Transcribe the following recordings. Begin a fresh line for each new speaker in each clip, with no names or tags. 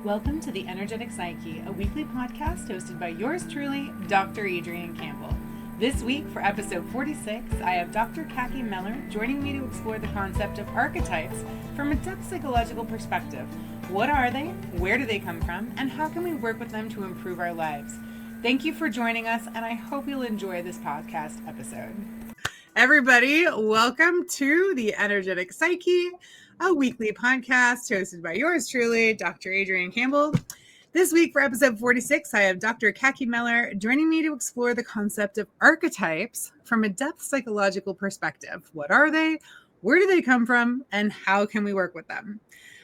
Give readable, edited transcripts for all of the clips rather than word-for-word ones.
Welcome to the Energetic Psyche, a weekly podcast hosted by yours truly, Dr. Adrian Campbell. This week, for episode 46, I have Dr. Cacky Mellor joining me to explore the concept of archetypes from a depth psychological perspective. What are they? Where do they come from? And how can we work with them to improve our lives? Thank you for joining us, and I hope you'll enjoy this podcast episode. Everybody, welcome to the Energetic Psyche, a weekly podcast hosted by yours truly, Dr. Adrian Campbell. This week for episode 46, I have Dr. Cacky Mellor joining me to explore the concept of archetypes from a depth psychological perspective. What are they? Where do they come from? And how can we work with them?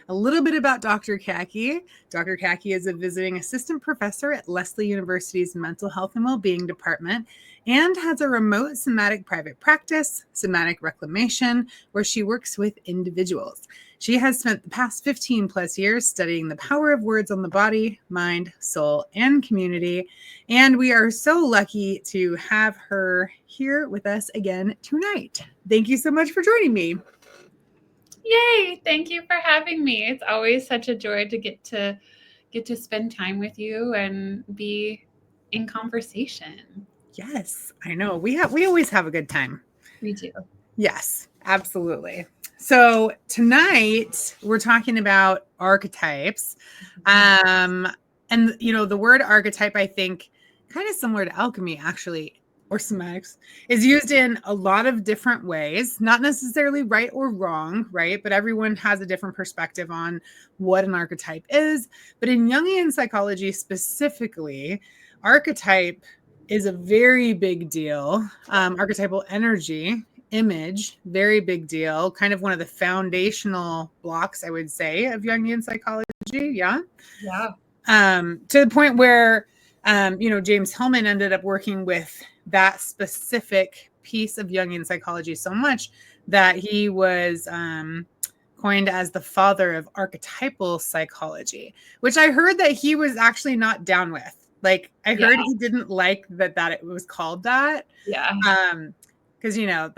A little bit about Dr. Cacky. Dr. Cacky is a visiting assistant professor at Lesley University's Mental Health and Wellbeing Department and has a remote somatic private practice, Somatic Reclamation, where she works with individuals. She has spent the past 15 plus years studying the power of words on the body, mind, soul, and community. And we are so lucky to have her here with us again tonight. Thank you so much for joining me.
Yay! Thank you for having me. It's always such a joy to get to spend time with you and be in conversation.
Yes, I know. We always have a good time.
We do.
Yes, absolutely. So tonight we're talking about archetypes. And you know, the word archetype, I think, kind of similar to alchemy, actually, or somatics, is used in a lot of different ways, not necessarily right or wrong, right? But everyone has a different perspective on what an archetype is. But in Jungian psychology specifically, archetype is a very big deal. Archetypal energy, image, very big deal. Kind of one of the foundational blocks, I would say, of Jungian psychology. Yeah. To the point where, James Hillman ended up working with that specific piece of Jungian psychology so much that he was coined as the father of archetypal psychology, which I heard that he was actually not down with. Like, I heard he didn't like that it was called that.
Yeah.
Because, he was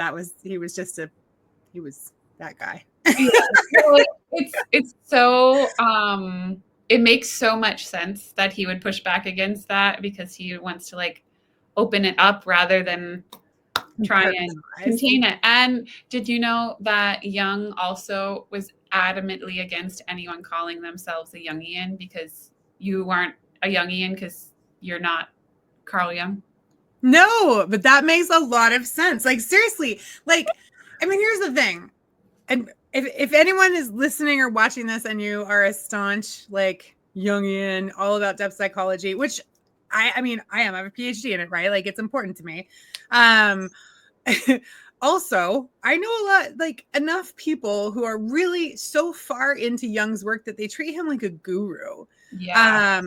that guy.
Well, it's so, it makes so much sense that he would push back against that because he wants to open it up rather than try and contain it. And did you know that Jung also was adamantly against anyone calling themselves a Jungian because you aren't a Jungian because you're not Carl Jung?
No, but that makes a lot of sense. Like, seriously, here's the thing. And if anyone is listening or watching this and you are a staunch, Jungian, all about depth psychology, which I am. I have a PhD in it, right? It's important to me. Also, I know enough people who are really so far into Jung's work that they treat him like a guru.
Yeah.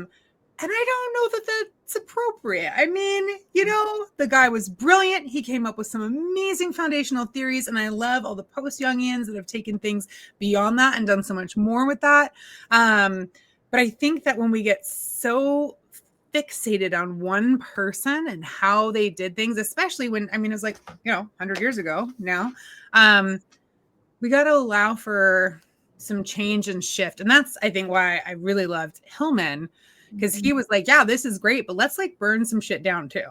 And I don't know that that's appropriate. The guy was brilliant. He came up with some amazing foundational theories, and I love all the post-Jungians that have taken things beyond that and done so much more with that. But I think that when we get so fixated on one person and how they did things, especially when, it was 100 years ago now, we got to allow for some change and shift. And that's, I think, why I really loved Hillman, because he was like, yeah, this is great, but let's burn some shit down too.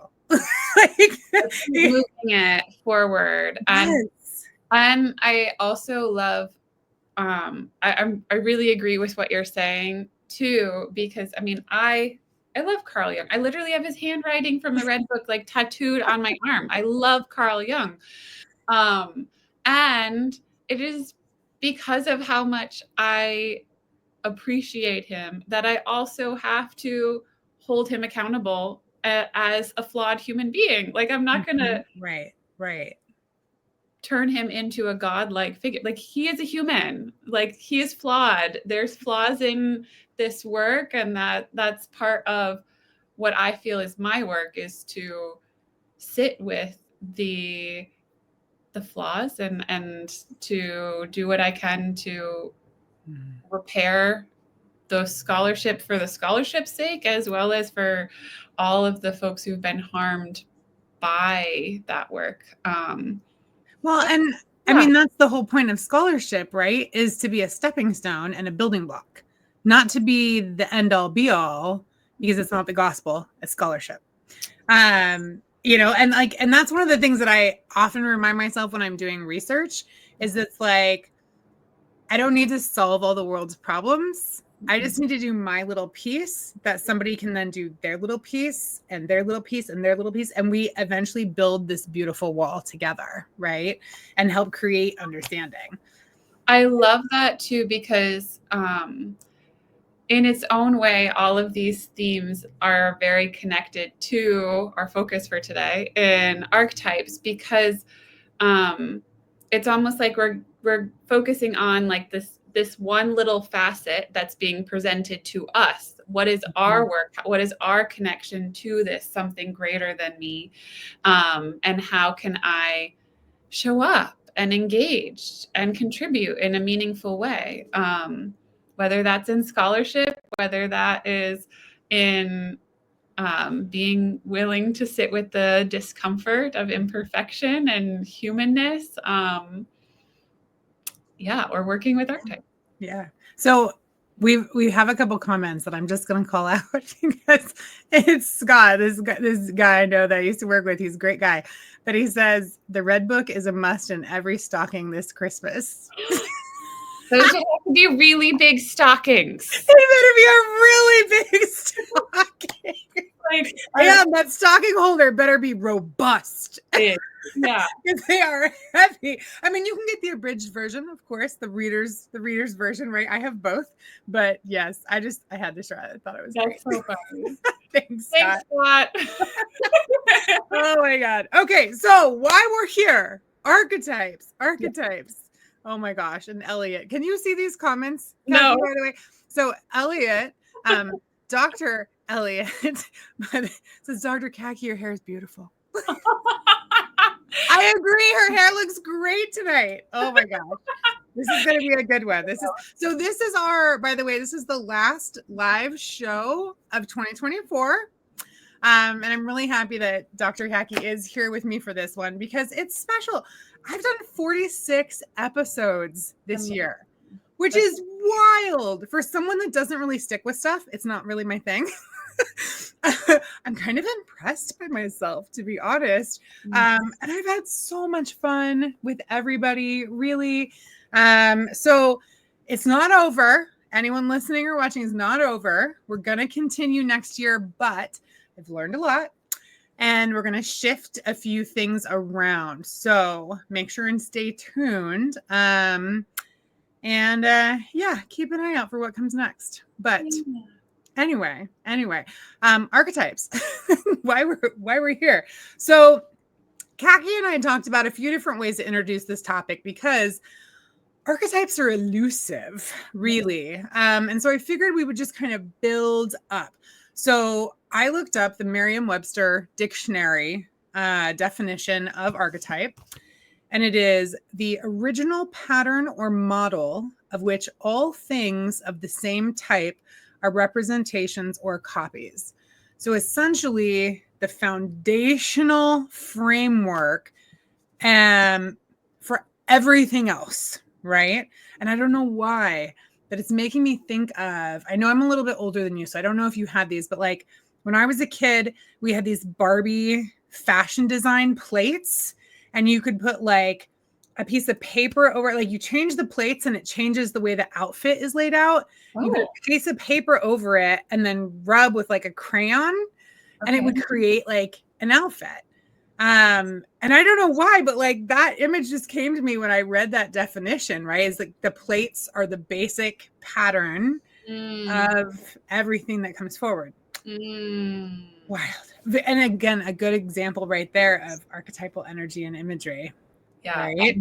Moving it forward.
Yes.
And I also love, I really agree with what you're saying too, because I love Carl Jung. I literally have his handwriting from the Red Book tattooed on my arm. I love Carl Jung. And it is because of how much I appreciate him that I also have to hold him accountable as a flawed human being. I'm not going to
right
turn him into a godlike figure. He is a human. He is flawed. There's flaws in this work, and that's part of what I feel is my work, is to sit with the flaws and to do what I can to repair those scholarship for the scholarship's sake, as well as for all of the folks who've been harmed by that work.
That's the whole point of scholarship, right? Is to be a stepping stone and a building block, not to be the end all be all, because it's not the gospel, it's scholarship. You know, and that's one of the things that I often remind myself when I'm doing research is it's like, I don't need to solve all the world's problems. I just need to do my little piece that somebody can then do their little piece and their little piece and their little piece. And we eventually build this beautiful wall together, right? And help create understanding.
I love that too, because in its own way, all of these themes are very connected to our focus for today in archetypes, because it's almost like we're focusing on like this one little facet that's being presented to us. What is our work? What is our connection to this something greater than me? And how can I show up and engage and contribute in a meaningful way? Whether that's in scholarship, whether that is in being willing to sit with the discomfort of imperfection and humanness. Or working with archetypes.
Yeah. So we have a couple comments that I'm just going to call out because it's Scott, this guy I know that I used to work with. He's a great guy, but he says the red book is a must in every stocking this Christmas.
Those would have to be really big stockings.
They better be a really big stocking. That stocking holder better be robust.
Yeah,
because they are heavy. I mean, you can get the abridged version, of course, the reader's version, right? I have both, but yes, I had to try it. I thought it was
That's
great.
So funny.
Thanks, Scott.
Scott.
Oh my God. Okay, so why we're here? Archetypes. Yeah. Oh my gosh. And Elliot, can you see these comments?
No.
By the way, so Elliot, Dr. Elliot says, Dr. Cacky, your hair is beautiful. I agree. Her hair looks great tonight. Oh my gosh. This is going to be a good one. This is by the way, this is the last live show of 2024. And I'm really happy that Dr. Cacky is here with me for this one because it's special. I've done 46 episodes this year, which is wild. For someone that doesn't really stick with stuff, it's not really my thing. I'm kind of impressed by myself, to be honest. And I've had so much fun with everybody, really. So it's not over. Anyone listening or watching is not over. We're going to continue next year, but I've learned a lot. And we're going to shift a few things around. So make sure and stay tuned. Keep an eye out for what comes next. But Anyway, archetypes, why we're here. So Cacky and I talked about a few different ways to introduce this topic because archetypes are elusive, really. And so I figured we would just kind of build up. So I looked up the Merriam-Webster dictionary definition of archetype, and it is the original pattern or model of which all things of the same type are representations or copies. So essentially the foundational framework for everything else, right? And I don't know why, but it's making me think of, I know I'm a little bit older than you, so I don't know if you had these, but like when I was a kid, we had these Barbie fashion design plates, and you could put like a piece of paper over it. Like you change the plates and it changes the way the outfit is laid out. Oh. You put a piece of paper over it and then rub with like a crayon, and it would create like an outfit. And I don't know why, but like that image just came to me when I read that definition, right? It's like the plates are the basic pattern of everything that comes forward. Wild. And again, a good example right there of archetypal energy and imagery.
Yeah,
right.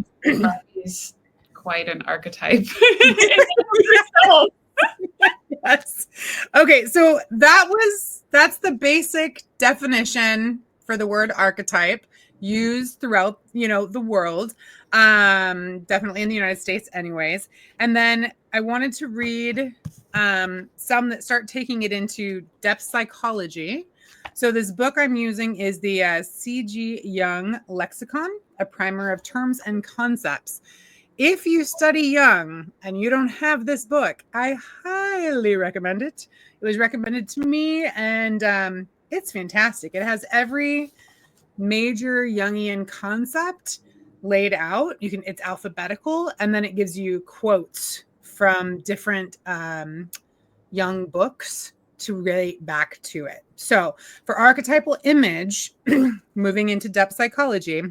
He's quite an archetype.
Yes. Okay, so that's the basic definition for the word archetype used throughout, the world. Definitely in the United States anyways. And then I wanted to read some that start taking it into depth psychology. So this book I'm using is the C.G. Jung Lexicon, a primer of terms and concepts. If you study Jung and you don't have this book, I highly recommend it. It was recommended to me, and it's fantastic. It has every major Jungian concept laid out. It's alphabetical, and then it gives you quotes from different Jung books to relate back to it. So for archetypal image, moving into depth psychology,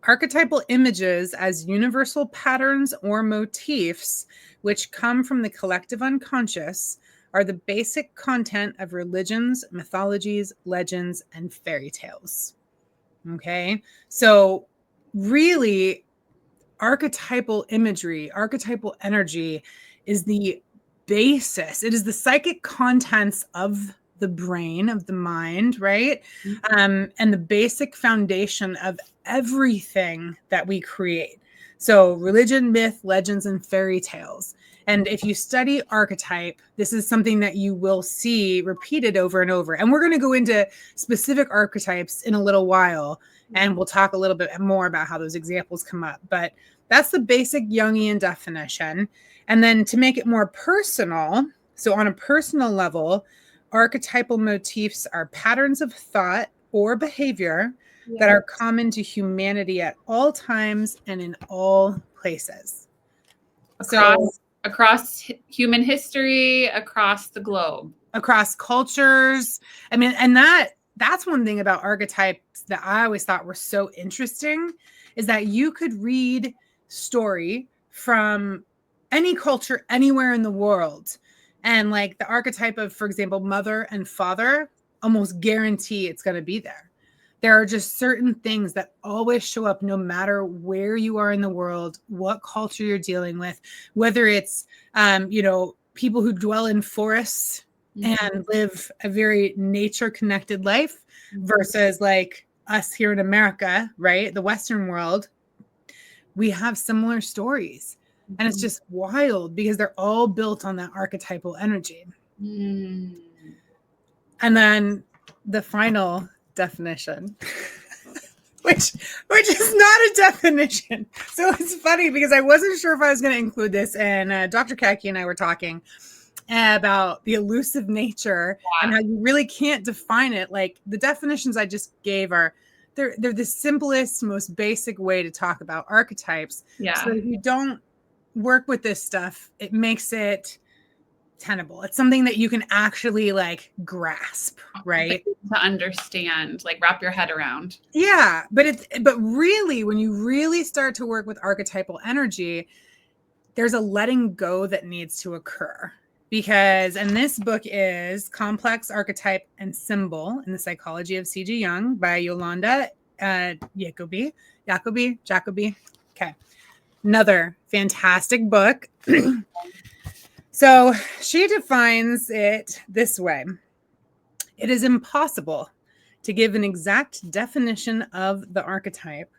archetypal images as universal patterns or motifs which come from the collective unconscious are the basic content of religions, mythologies, legends, and fairy tales. Okay, so really, archetypal imagery, archetypal energy is the basis. It is the psychic contents of the brain, of the mind, right? And the basic foundation of everything that we create. So religion, myth, legends, and fairy tales. And if you study archetype, this is something that you will see repeated over and over. And we're going to go into specific archetypes in a little while, and we'll talk a little bit more about how those examples come up. But that's the basic Jungian definition. And then to make it more personal, so on a personal level, archetypal motifs are patterns of thought or behavior that are common to humanity at all times and in all places.
Across human history, across the globe,
across cultures. I mean, and that's one thing about archetypes that I always thought were so interesting, is that you could read story from any culture anywhere in the world, and like the archetype of, for example, mother and father, almost guarantee it's going to be there. There are just certain things that always show up no matter where you are in the world, what culture you're dealing with, whether it's, people who dwell in forests and live a very nature connected life versus like us here in America, right? The Western world, we have similar stories. And it's just wild because they're all built on that archetypal energy. And then the final definition, which is not a definition. So it's funny because I wasn't sure if I was going to include this, and Dr. Cacky and I were talking about the elusive nature and how you really can't define it. Like the definitions I just gave they're the simplest, most basic way to talk about archetypes. So if you don't work with this stuff, it makes it tenable. It's something that you can actually like grasp, right?
To understand, like wrap your head around.
Yeah, but really, when you really start to work with archetypal energy, there's a letting go that needs to occur. Because, and this book is Complex Archetype and Symbol in the Psychology of C.G. Jung by Yolanda Jacoby. Okay. Another fantastic book. So she defines it this way. It is impossible to give an exact definition of the archetype.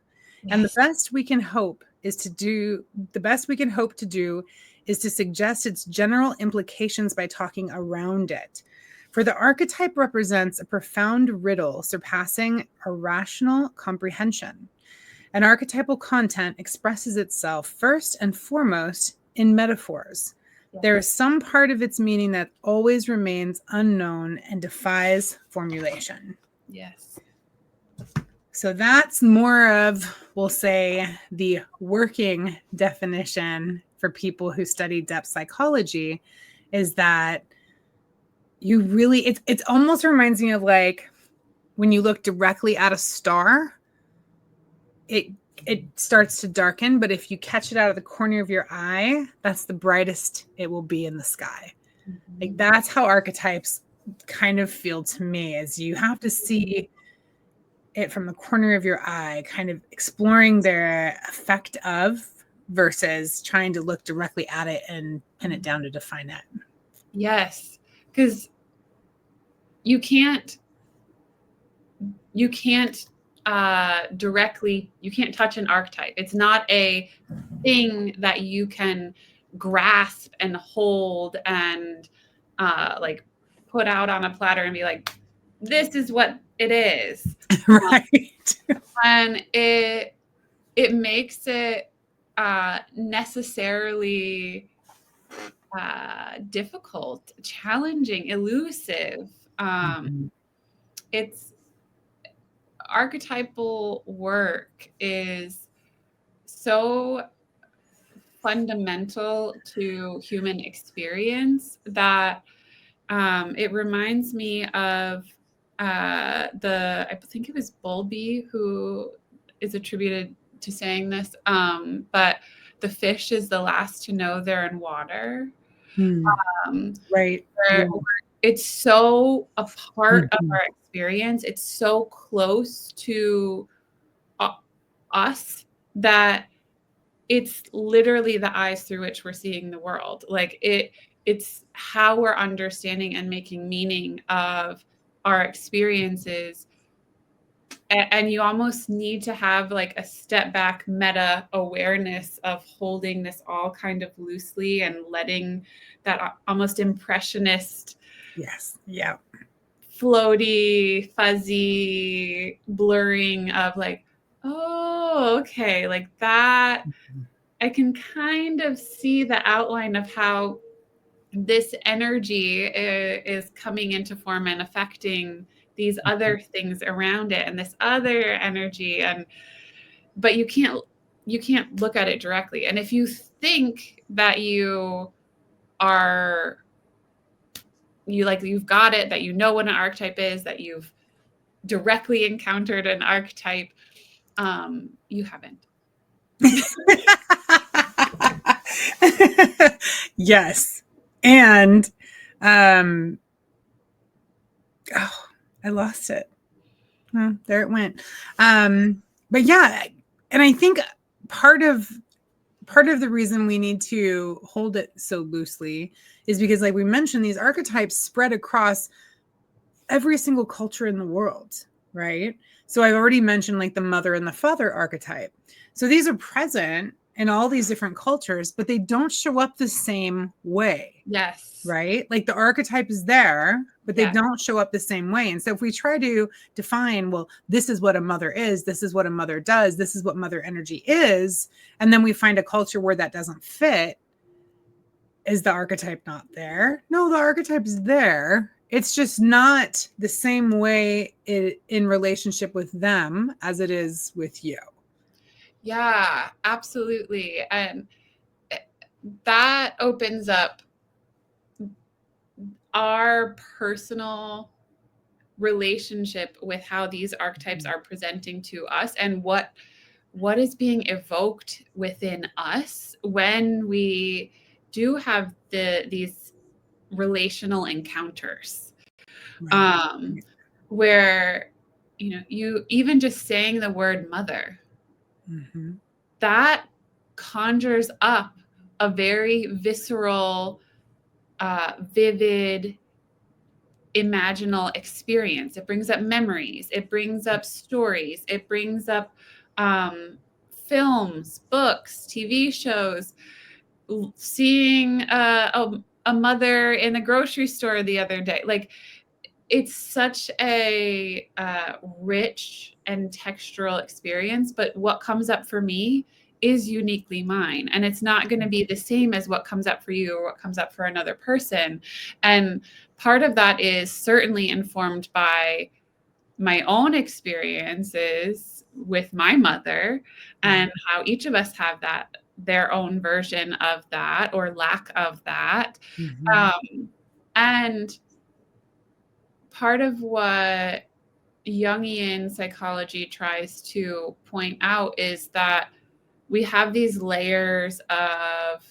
And the best we can hope to do is to suggest its general implications by talking around it. For the archetype represents a profound riddle surpassing our rational comprehension. An archetypal content expresses itself first and foremost in metaphors. There is some part of its meaning that always remains unknown and defies formulation.
Yes.
So that's more of, we'll say, the working definition for people who study depth psychology, is that you really, it almost reminds me of like when you look directly at a star, it starts to darken, but if you catch it out of the corner of your eye, that's the brightest it will be in the sky. Like that's how archetypes kind of feel to me, is you have to see it from the corner of your eye, kind of exploring their effect of, versus trying to look directly at it and pin it down to define it.
Yes, because you can't directly, you can't touch an archetype. It's not a thing that you can grasp and hold and like put out on a platter and be like, this is what it is.
Right.
And it makes it necessarily difficult, challenging, elusive. It's archetypal work is so fundamental to human experience that it reminds me of I think it was Bowlby who is attributed to saying this, but the fish is the last to know they're in water.
Right.
Yeah. It's so a part of our experience. It's so close to us that it's literally the eyes through which we're seeing the world. Like it's how we're understanding and making meaning of our experiences. And you almost need to have like a step back meta awareness of holding this all kind of loosely and letting that almost impressionist, floaty, fuzzy blurring of like, oh, okay, like that. I can kind of see the outline of how this energy is coming into form and affecting these other things around it and this other energy. But you can't look at it directly. And if you think that you've got it, that you know what an archetype is, that you've directly encountered an archetype, you haven't.
Yes. And I lost it. Oh, there it went. But yeah, and I think part of the reason we need to hold it so loosely is because, like we mentioned, these archetypes spread across every single culture in the world, right? So I've already mentioned like the mother and the father archetype. So these are present in all these different cultures, but they don't show up the same way.
Yes.
Right? Like the archetype is there, but they don't show up the same way. And so if we try to define, well, this is what a mother is, this is what a mother does, this is what mother energy is, and then we find a culture where that doesn't fit, is the archetype not there? No, the archetype is there. It's just not the same way in relationship with them as it is with you.
Yeah, absolutely. And that opens up our personal relationship with how these archetypes are presenting to us and what is being evoked within us when we do have these relational encounters. Right. Where you even just saying the word mother, that conjures up a very visceral, vivid, imaginal experience. It brings up memories. It brings up stories. It brings up films, books, TV shows. Seeing a mother in the grocery store the other day. Like, it's such a rich and textural experience. But what comes up for me is uniquely mine. And it's not going to be the same as what comes up for you or what comes up for another person. And part of that is certainly informed by my own experiences with my mother and how each of us have their own version of that or lack of that. And part of what Jungian psychology tries to point out is that we have these layers of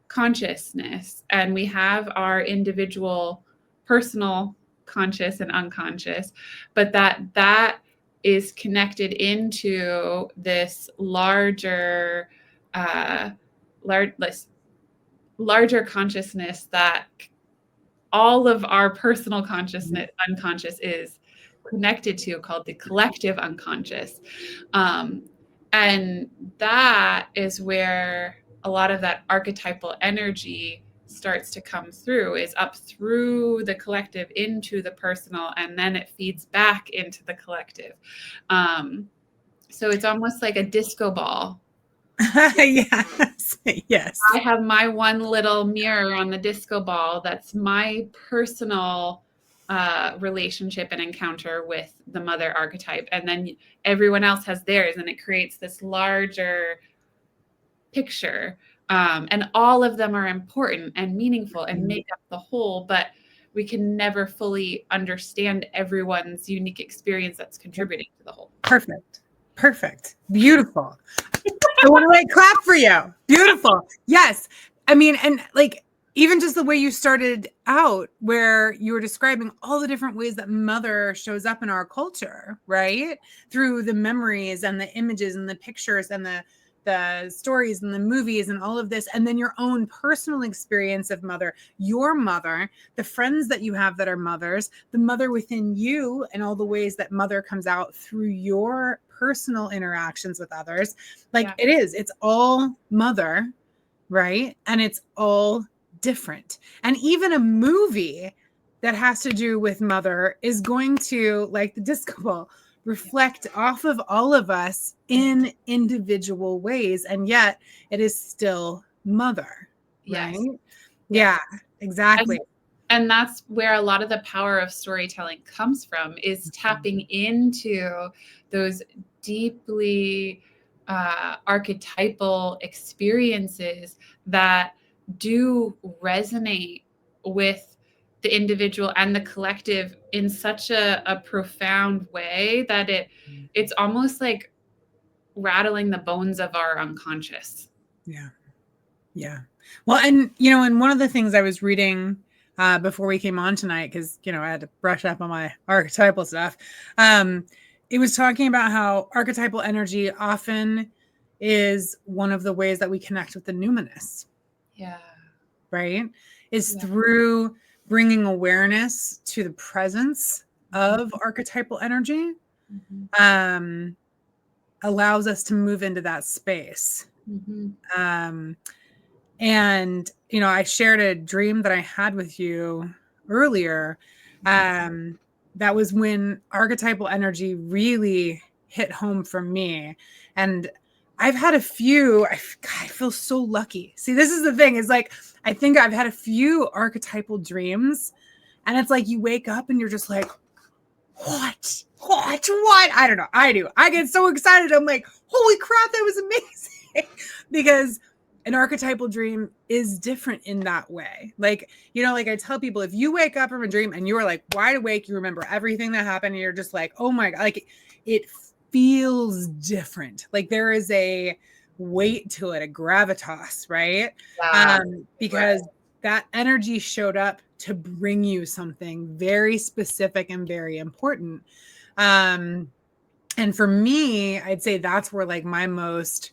consciousness, and we have our individual personal conscious and unconscious, but that is connected into this larger consciousness that all of our personal consciousness, unconscious, is connected to, called the collective unconscious. And that is where a lot of that archetypal energy starts to come through, is up through the collective into the personal, and then it feeds back into the collective. So it's almost like a disco ball.
Yes. Yes.
I have my one little mirror on the disco ball. That's my personal relationship and encounter with the mother archetype. And then everyone else has theirs, and it creates this larger picture. And all of them are important and meaningful and make up the whole, but we can never fully understand everyone's unique experience that's contributing to the whole.
Perfect. Beautiful. I want to like clap for you. Beautiful. Yes. I mean, and like, even just the way you started out, where you were describing all the different ways that mother shows up in our culture, right? Through the memories and the images and the pictures and the stories and the movies and all of this. And then your own personal experience of mother, your mother, the friends that you have that are mothers, the mother within you, and all the ways that mother comes out through your personal interactions with others. Like it's all mother, right? And it's all different. And even a movie that has to do with mother is going to, like the disco ball, reflect off of all of us in individual ways. And yet it is still mother, right? Yeah, exactly.
And that's where a lot of the power of storytelling comes from, is tapping into those deeply archetypal experiences that do resonate with the individual and the collective in such a profound way that it's almost like rattling the bones of our unconscious.
Yeah. Well, and and one of the things I was reading before we came on tonight, because I had to brush up on my archetypal stuff, it was talking about how archetypal energy often is one of the ways that we connect with the numinous. Right? Is through bringing awareness to the presence of archetypal energy, allows us to move into that space. And, I shared a dream that I had with you earlier. That was when archetypal energy really hit home for me. And I've had a few, I feel so lucky. See, this is the thing, is like, I think I've had a few archetypal dreams, and it's like you wake up and you're just like, what? I don't know. I do. I get so excited. I'm like, holy crap, that was amazing. Because an archetypal dream is different in that way. Like, like I tell people, if you wake up from a dream and you are like wide awake, you remember everything that happened, and you're just like, oh my God, like it feels different. Like there is a weight to it, a gravitas, right? Because that energy showed up to bring you something very specific and very important. And for me, I'd say that's where like my most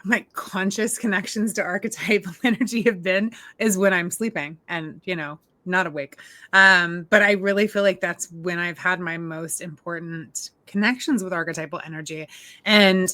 my conscious connections to archetypal energy have been, is when I'm sleeping and, not awake. But I really feel like that's when I've had my most important connections with archetypal energy. And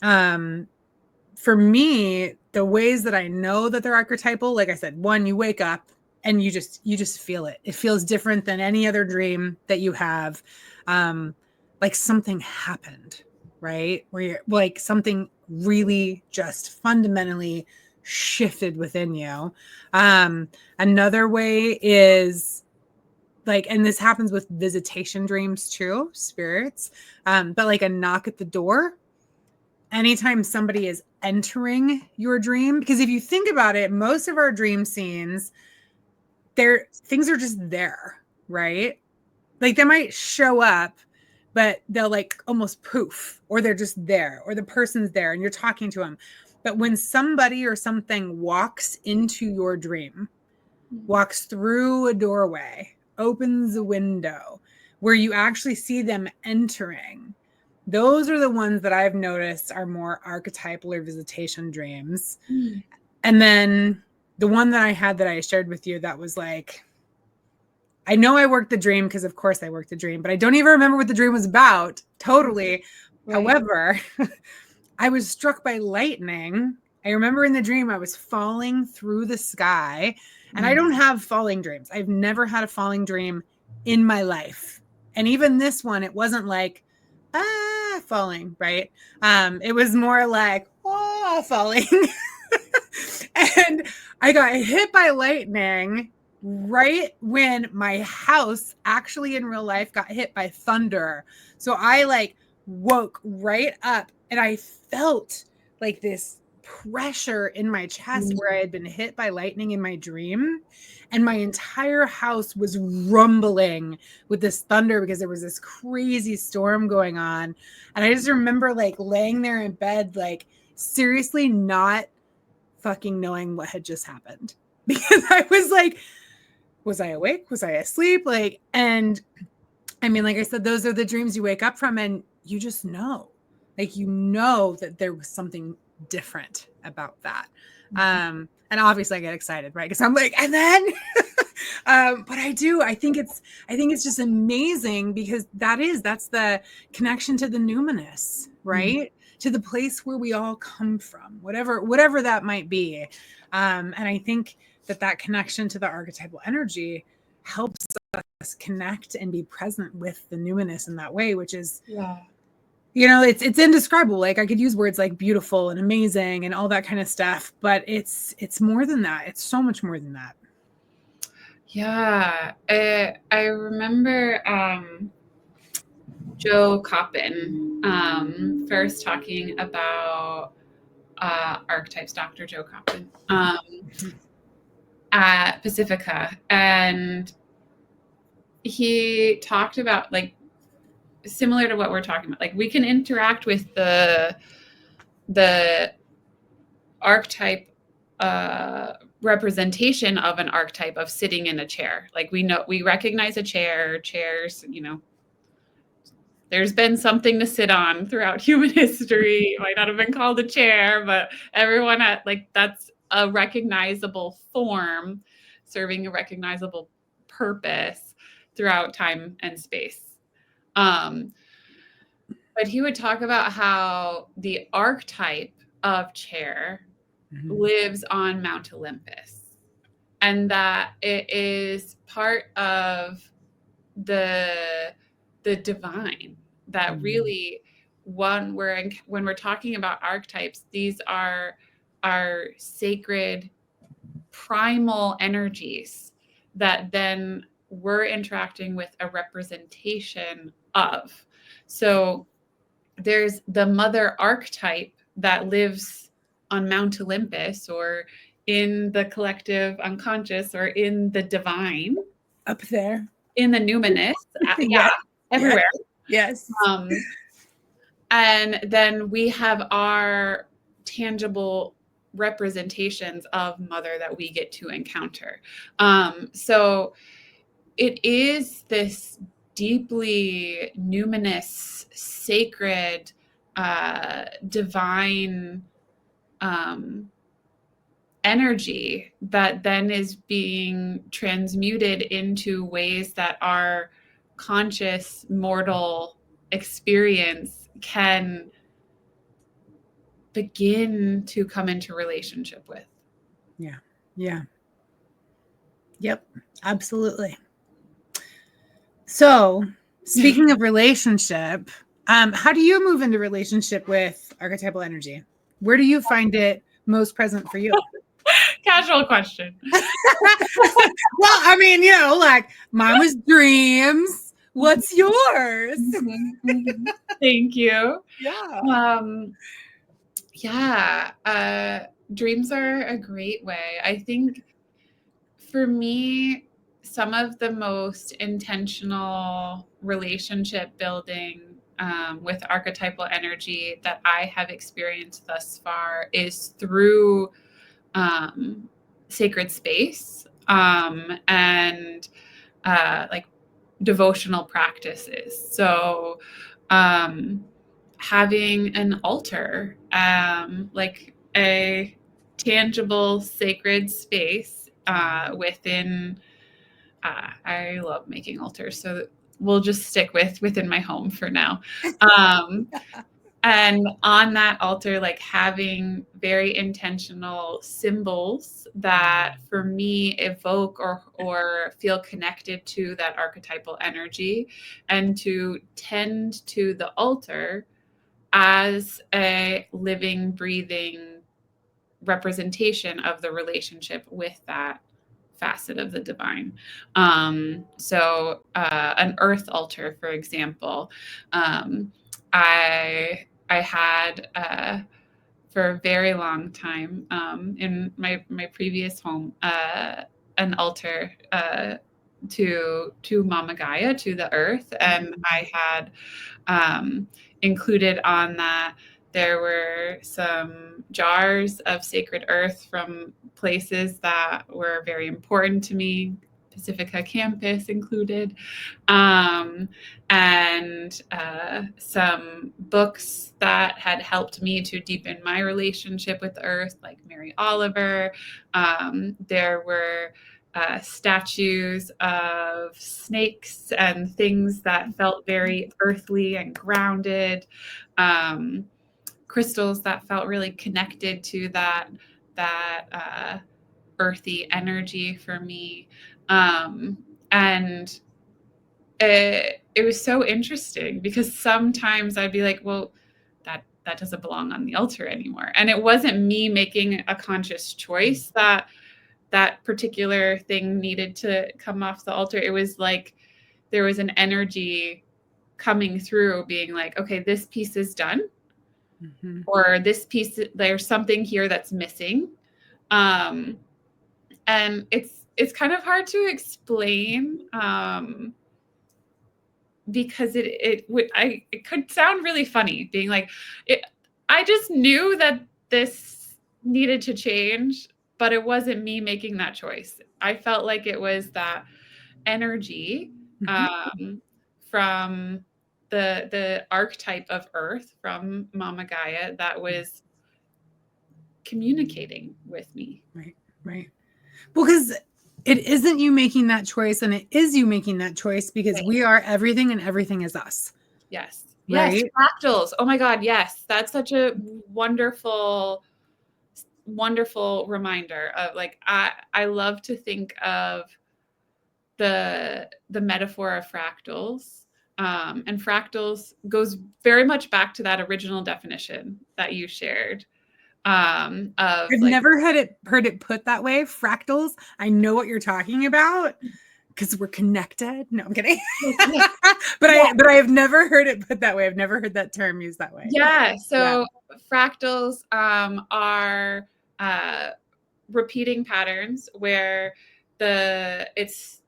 for me, the ways that I know that they're archetypal, like I said, one, you wake up and you just feel it. It feels different than any other dream that you have. Like something happened, right? Where you're like something really just fundamentally shifted within you. Another way is like, and this happens with visitation dreams too, spirits, but like a knock at the door. Anytime somebody is entering your dream, because if you think about it, most of our dream scenes, things are just there, right? Like they might show up, but they'll like almost poof, or they're just there, or the person's there and you're talking to them. But when somebody or something walks into your dream, walks through a doorway, opens a window, where you actually see them entering, those are the ones that I've noticed are more archetypal or visitation dreams. And then the one that I had that I shared with you, that was like, I know I worked the dream because of course I worked the dream, but I don't even remember what the dream was about. Totally. Right. However, I was struck by lightning. I remember in the dream I was falling through the sky, and I don't have falling dreams. I've never had a falling dream in my life. And even this one, it wasn't like, falling, right? It was more like, falling. And I got hit by lightning right when my house actually in real life got hit by thunder. So I like woke right up and I felt like this pressure in my chest where I had been hit by lightning in my dream. And my entire house was rumbling with this thunder because there was this crazy storm going on. And I just remember like laying there in bed, like seriously not fucking knowing what had just happened. Because I was like, was I awake? Was I asleep? Like, and I mean, like I said, those are the dreams you wake up from and you just know, like, you know that there was something different about that. And obviously I get excited, right? Because I'm like, and then, but I think it's just amazing because that's the connection to the numinous, right? Mm-hmm. To the place where we all come from, whatever that might be. And I think that connection to the archetypal energy helps us connect and be present with the numinous in that way, which is, you know, it's indescribable. Like I could use words like beautiful and amazing and all that kind of stuff, but it's more than that. It's so much more than that.
Yeah. I remember Joe Coppin first talking about archetypes, Dr. Joe Coppin, at Pacifica. And he talked about like, similar to what we're talking about, like we can interact with the archetype representation of an archetype of sitting in a chair. Like we recognize chairs, you know, there's been something to sit on throughout human history. It might not have been called a chair, but everyone that's a recognizable form serving a recognizable purpose throughout time and space. But he would talk about how the archetype of chair lives on Mount Olympus, and that it is part of the divine. That really, when we're talking about archetypes, these are our sacred primal energies that then we're interacting with a representation of. So there's the mother archetype that lives on Mount Olympus or in the collective unconscious or in the divine.
Up there.
In the numinous. Everywhere.
Yes.
And then we have our tangible representations of mother that we get to encounter. So it is this deeply numinous, sacred, divine energy that then is being transmuted into ways that our conscious mortal experience can begin to come into relationship with.
Yeah. Yep, absolutely. So, speaking of relationship, how do you move into relationship with archetypal energy? Where do you find it most present for you?
Casual question.
Well, I mean, you know, like mine was dreams. What's yours?
Thank you.
Yeah.
Dreams are a great way. I think for me, some of the most intentional relationship building with archetypal energy that I have experienced thus far is through sacred space and like devotional practices. So having an altar, like a tangible sacred space within, I love making altars, so we'll just stick within my home for now. And on that altar, like having very intentional symbols that for me evoke or feel connected to that archetypal energy, and to tend to the altar as a living, breathing representation of the relationship with that facet of the divine. So an earth altar, for example, I had for a very long time in my previous home an altar to Mama Gaia, to the earth, and I had included on that there were some jars of sacred earth from places that were very important to me, Pacifica campus included, and some books that had helped me to deepen my relationship with the earth, like Mary Oliver. There were statues of snakes and things that felt very earthly and grounded, crystals that felt really connected to that earthy energy for me. And it was so interesting because sometimes I'd be like, well, that doesn't belong on the altar anymore. And it wasn't me making a conscious choice that particular thing needed to come off the altar. It was like there was an energy coming through being like, okay, this piece is done. Mm-hmm. Or this piece, there's something here that's missing. And it's kind of hard to explain because it could sound really funny being like, I just knew that this needed to change, but it wasn't me making that choice. I felt like it was that energy from the archetype of earth, from Mama Gaia, that was communicating with me.
Right. Well, because it isn't you making that choice, and it is you making that choice because we are everything and everything is us.
Yes.
Right?
Yes. Fractals. Oh my God. Yes. That's such a wonderful reminder of, like, I love to think of the metaphor of fractals. And fractals goes very much back to that original definition that you shared. I've
never heard it put that way. Fractals. I know what you're talking about because we're connected. No, I'm kidding. But I have never heard it put that way. I've never heard that term used that way.
Yeah. So fractals are repeating patterns where it's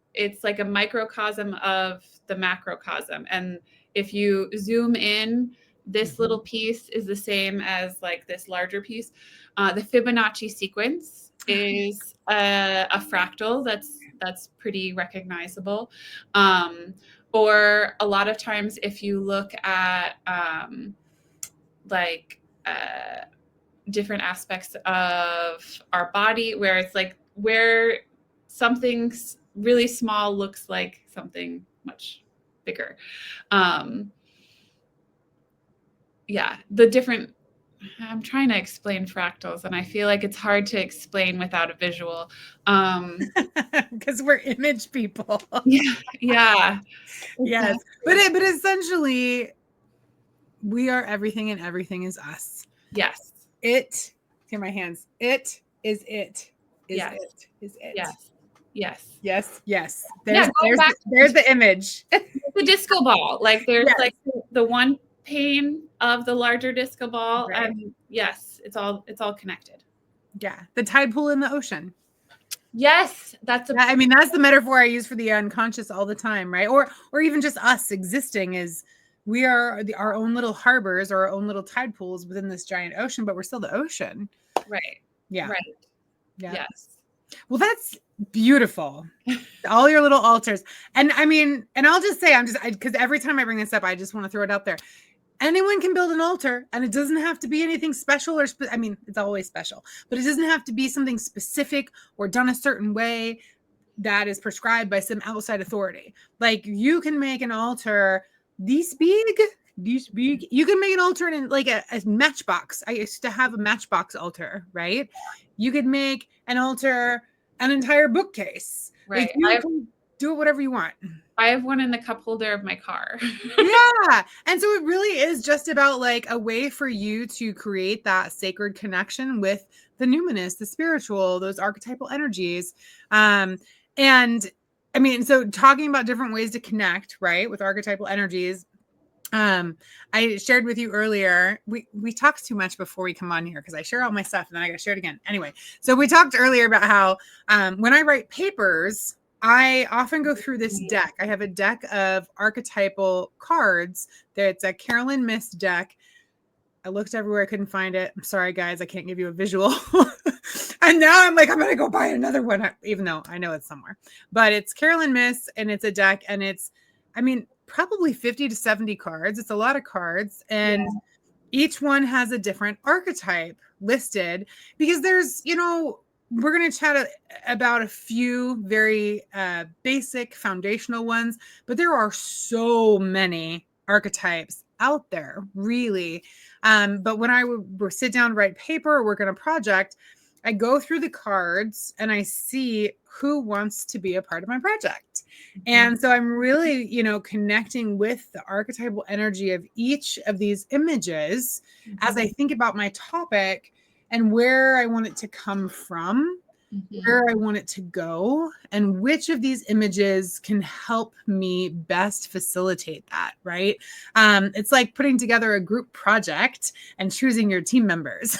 like a microcosm of the macrocosm. And if you zoom in, this little piece is the same as like this larger piece. The Fibonacci sequence is a fractal that's pretty recognizable. Or a lot of times if you look at different aspects of our body, where it's like where something really small looks like something much bigger. I'm trying to explain fractals, and I feel like it's hard to explain without a visual.
Because we're image people.
Yeah.
Yes. But essentially, we are everything and everything is us.
Yes.
It, here my hands. It is it. Is
yes.
it. Is it.
Yes.
There's the image.
The disco ball. Like there's like the one pane of the larger disco ball. Right. And yes, it's all connected.
Yeah. The tide pool in the ocean.
Yes.
That's the metaphor I use for the unconscious all the time, right? Or even just us existing is we are our own little harbors or our own little tide pools within this giant ocean, but we're still the ocean.
Right.
Yeah.
Right.
Yeah.
Yes.
Well, that's beautiful. All your little altars. And I'll just say, because every time I bring this up, I just want to throw it out there. Anyone can build an altar, and it doesn't have to be anything special it's always special, but it doesn't have to be something specific or done a certain way that is prescribed by some outside authority. Like you can make an altar this big. You can make an altar in like a matchbox. I used to have a matchbox altar, right? You could make an altar, an entire bookcase.
Right.
Like you can do it whatever you want.
I have one in the cup holder of my car.
Yeah. And so it really is just about like a way for you to create that sacred connection with the numinous, the spiritual, those archetypal energies. And I mean, so talking about different ways to connect, right, with archetypal energies. I shared with you earlier, we talked too much before we come on here because I share all my stuff and then I got to share it again. Anyway, so we talked earlier about how when I write papers, I often go through this deck. I have a deck of archetypal cards. It's a Carolyn Mist deck. I looked everywhere. I couldn't find it. I'm sorry, guys. I can't give you a visual. And now I'm like, I'm going to go buy another one, even though I know it's somewhere. But it's Carolyn Mist, and it's a deck, and it's, I mean, probably 50 to 70 cards. It's a lot of cards. And each one has a different archetype listed because there's, you know, we're going to chat about a few very basic foundational ones, but there are so many archetypes out there, really. But when I would sit down to write paper or work on a project, I go through the cards and I see who wants to be a part of my project. And so I'm really, you know, connecting with the archetypal energy of each of these images as I think about my topic and where I want it to come from, where I want it to go, and which of these images can help me best facilitate that, right? It's like putting together a group project and choosing your team members.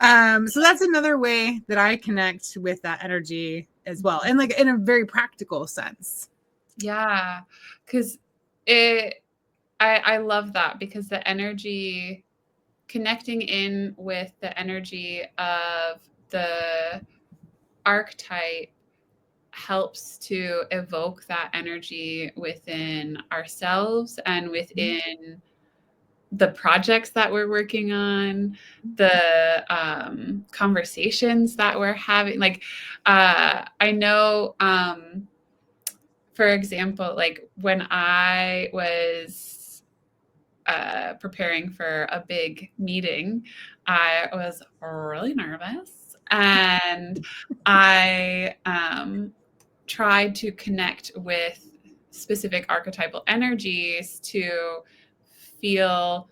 So that's another way that I connect with that energy as well. And like in a very practical sense.
Yeah. Cause I love that because the energy, connecting in with the energy of the archetype helps to evoke that energy within ourselves and within the projects that we're working on, the conversations that we're having. Like, I know, for example, like when I was preparing for a big meeting, I was really nervous and I tried to connect with specific archetypal energies to feel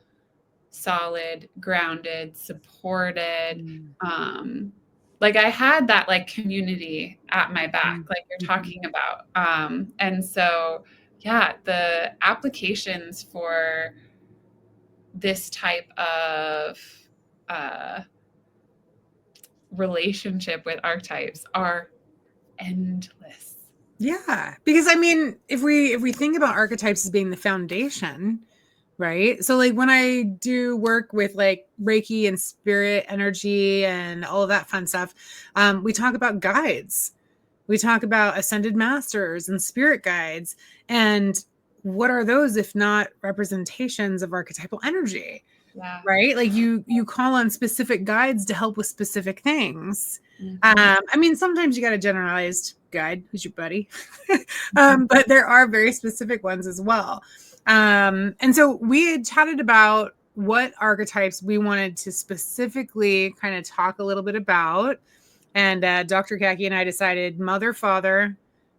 solid, grounded, supported. Like I had that like community at my back, like you're talking about. And so, yeah, the applications for this type of relationship with archetypes are endless.
Yeah, because I mean, if we think about archetypes as being the foundation, right? So like when I do work with like Reiki and spirit energy and all of that fun stuff, we talk about guides. We talk about ascended masters and spirit guides. And what are those if not representations of archetypal energy?
Yeah.
Right? Like you call on specific guides to help with specific things. I mean, sometimes you got a generalized guide who's your buddy, but there are very specific ones as well. And so we had chatted about what archetypes we wanted to specifically kind of talk a little bit about. And Dr. Cacky and I decided mother, father,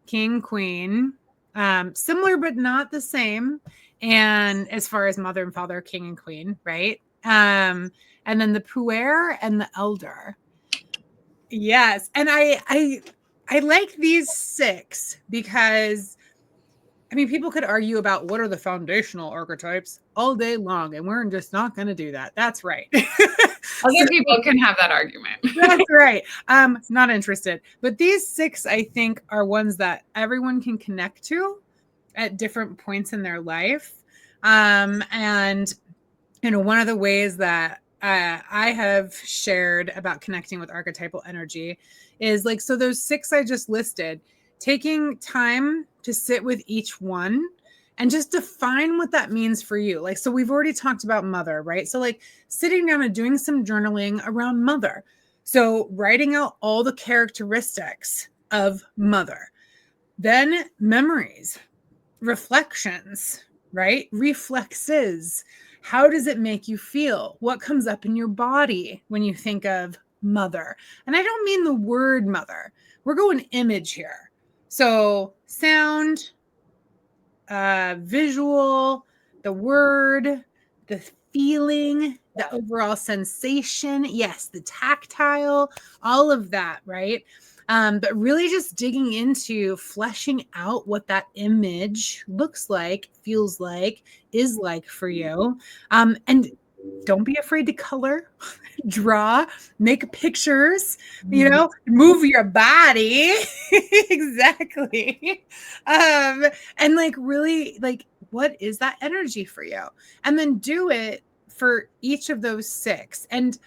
king, queen, similar but not the same. And as far as mother and father, king and queen, right? And then the puer and the elder. Yes. And I like these 6 because I mean, people could argue about what are the foundational archetypes all day long, and we're just not going to do that. That's right.
Other people can have that argument.
That's right. Not interested. But these 6, I think, are ones that everyone can connect to at different points in their life. And, you know, one of the ways that I have shared about connecting with archetypal energy is like, so those 6 I just listed, taking time to sit with each one and just define what that means for you. Like, so we've already talked about mother, right? So like sitting down and doing some journaling around mother. So writing out all the characteristics of mother, then memories, reflections, right? Reflexes. How does it make you feel? What comes up in your body when you think of mother? And I don't mean the word mother. We're going image here. So sound, visual, the word, the feeling, the overall sensation. Yes, the tactile, all of that, right? But really just digging into fleshing out what that image looks like, feels like, is like for you. And don't be afraid to color, draw, make pictures, move your body. Exactly. And like really like, what is that energy for you? And then do it for each of those 6. And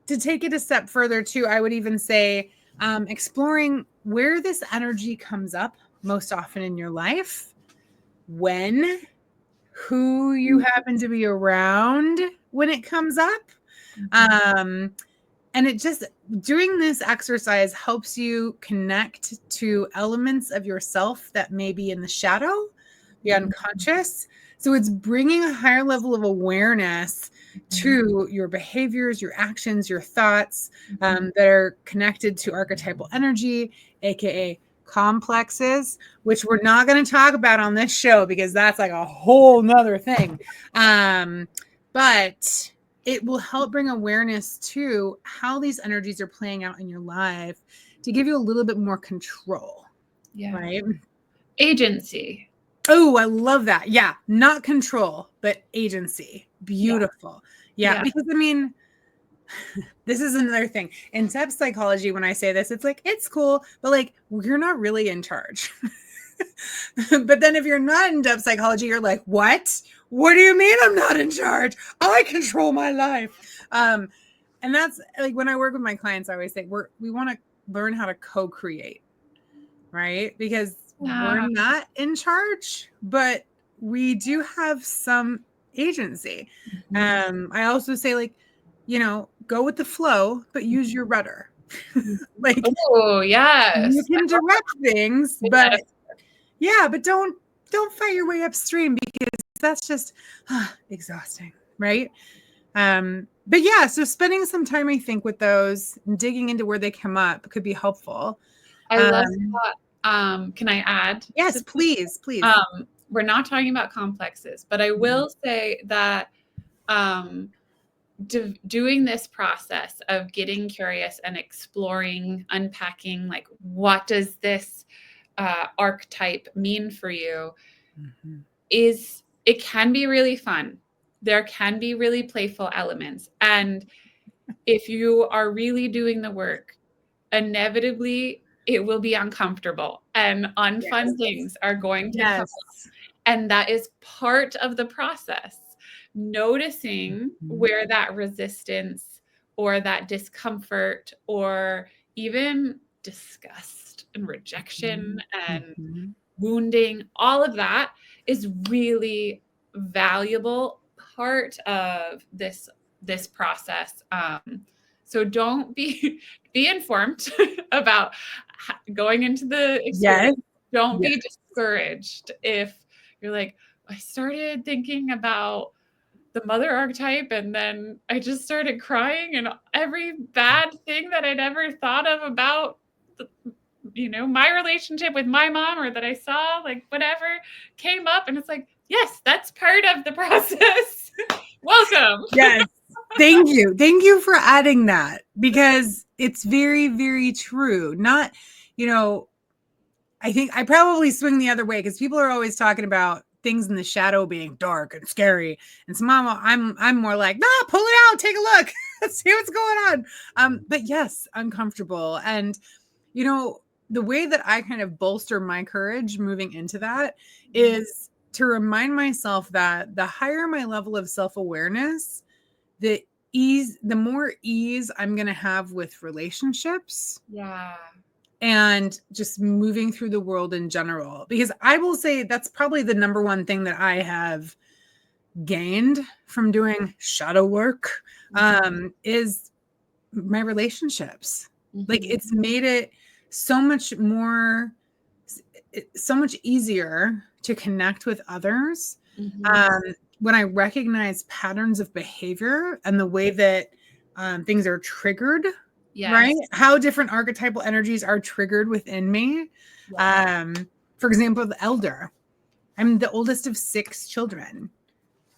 to take it a step further too, I would even say exploring where this energy comes up most often in your life, when, who you happen to be around when it comes up. And it just, doing this exercise helps you connect to elements of yourself that may be in the shadow, the unconscious. So it's bringing a higher level of awareness to your behaviors, your actions, your thoughts that are connected to archetypal energy, aka complexes, which we're not going to talk about on this show because that's like a whole nother thing. But it will help bring awareness to how these energies are playing out in your life to give you a little bit more control.
Yeah.
Right?
Agency.
Oh, I love that. Yeah. Not control, but agency. Beautiful. Yeah. Because I mean, this is another thing. In depth psychology, when I say this, it's like, it's cool, but like, you're not really in charge. But then if you're not in depth psychology, you're like, what? What do you mean I'm not in charge? I control my life. And that's like when I work with my clients, I always say we want to learn how to co-create, right? Because we're not in charge, but we do have some agency. I also say like, go with the flow, but use your rudder. Like,
oh yes,
you can direct things, but but don't fight your way upstream because that's just exhausting, right? But yeah, so spending some time, I think, with those and digging into where they come up could be helpful.
I love that. Can I add?
Yes, please.
We're not talking about complexes, but I will say that doing this process of getting curious and exploring, unpacking, like, what does this archetype mean for you, it can be really fun. There can be really playful elements. And if you are really doing the work, inevitably it will be uncomfortable and unfun things are going to come up. And that is part of the process. Noticing where that resistance or that discomfort or even disgust and rejection and wounding, all of that is really valuable part of this process. So don't be informed about going into the experience. Don't be discouraged if you're like, I started thinking about the mother archetype and then I just started crying and every bad thing that I'd ever thought of about my relationship with my mom or that I saw, like, whatever came up, and it's like, yes, that's part of the process. Welcome.
Yes. Thank you for adding that, because it's very, very true. Not, I think I probably swing the other way because people are always talking about things in the shadow being dark and scary. And so I'm more like, pull it out, take a look, let's see what's going on. But yes, uncomfortable. And, the way that I kind of bolster my courage moving into that is to remind myself that the higher my level of self-awareness, the more ease I'm going to have with relationships.
Yeah.
And just moving through the world in general, because I will say that's probably the number one thing that I have gained from doing shadow work, is my relationships. Like, it's made it so much easier to connect with others. When I recognize patterns of behavior and the way that things are triggered
Yes.
right? How different archetypal energies are triggered within me.
Yes.
For example, the elder. I'm the oldest of 6 children.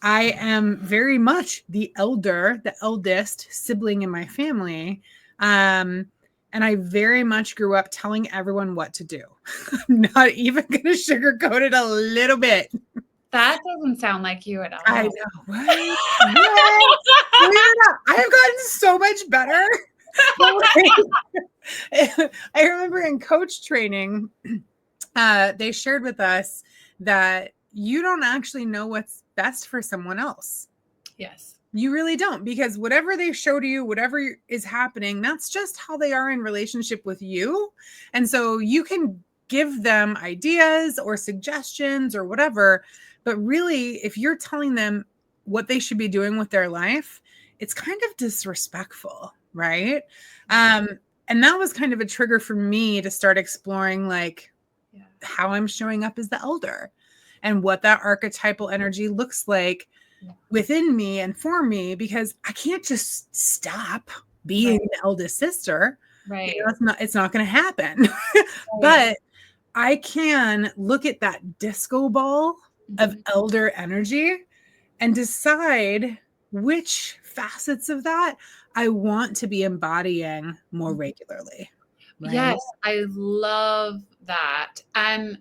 I am very much the elder, the eldest sibling in my family. And I very much grew up telling everyone what to do. I'm not even going to sugarcoat it a little bit.
That doesn't sound like you at all.
I know, right? What? I have gotten so much better. I remember in coach training, they shared with us that you don't actually know what's best for someone else.
Yes.
You really don't, because whatever they show to you, whatever is happening, that's just how they are in relationship with you. And so you can give them ideas or suggestions or whatever, but really, if you're telling them what they should be doing with their life, it's kind of disrespectful, right? And that was kind of a trigger for me to start exploring how I'm showing up as the elder and what that archetypal energy looks like within me and for me, because I can't just stop being the eldest sister.
Right.
It's not going to happen. But I can look at that disco ball of elder energy and decide which facets of that I want to be embodying more regularly. Right?
Yes, I love that. And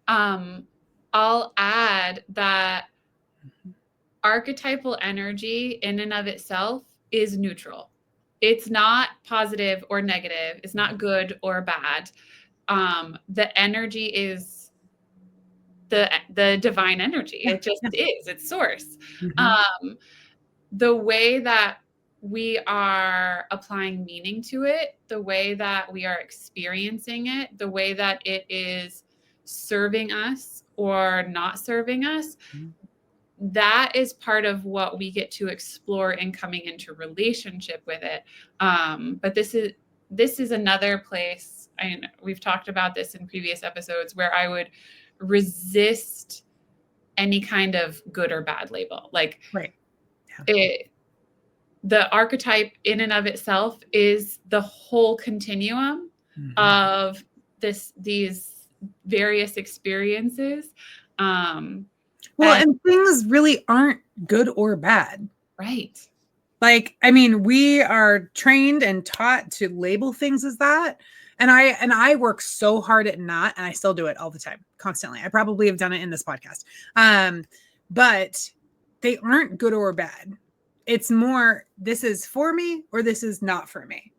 I'll add that archetypal energy in and of itself is neutral. It's not positive or negative. It's not good or bad. The energy is the divine energy. It just is. It's source. The way that we are applying meaning to it, the way that we are experiencing it, the way that it is serving us or not serving us, that is part of what we get to explore in coming into relationship with it. But this is another place, and we've talked about this in previous episodes, where I would resist any kind of good or bad label. Like, the archetype in and of itself is the whole continuum of these various experiences. And
things really aren't good or bad.
Right.
Like, I mean, we are trained and taught to label things as that. And I work so hard at not, and I still do it all the time, constantly. I probably have done it in this podcast. But they aren't good or bad. It's more, this is for me or this is not for me.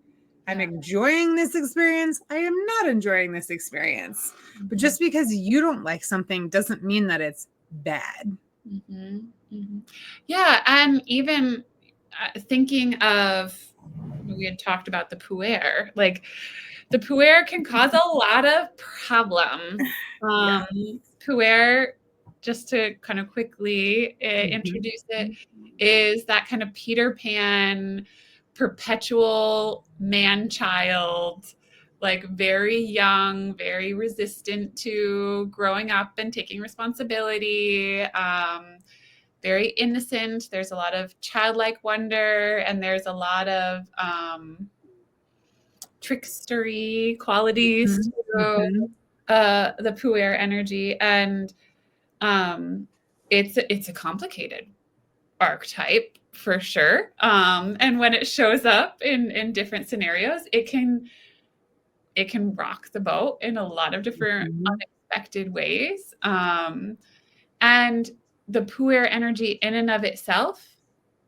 I'm enjoying this experience. I am not enjoying this experience. But just because you don't like something doesn't mean that it's bad.
Yeah. And even thinking of, we had talked about the puer, like the puer can cause a lot of problems. Puer, just to kind of quickly introduce it, is that kind of Peter Pan, perpetual man-child, like very young, very resistant to growing up and taking responsibility, very innocent. There's a lot of childlike wonder, and there's a lot of trickstery qualities to the puer energy. And it's a complicated archetype for sure. And when it shows up in different scenarios, it can rock the boat in a lot of different unexpected ways. And the puer energy in and of itself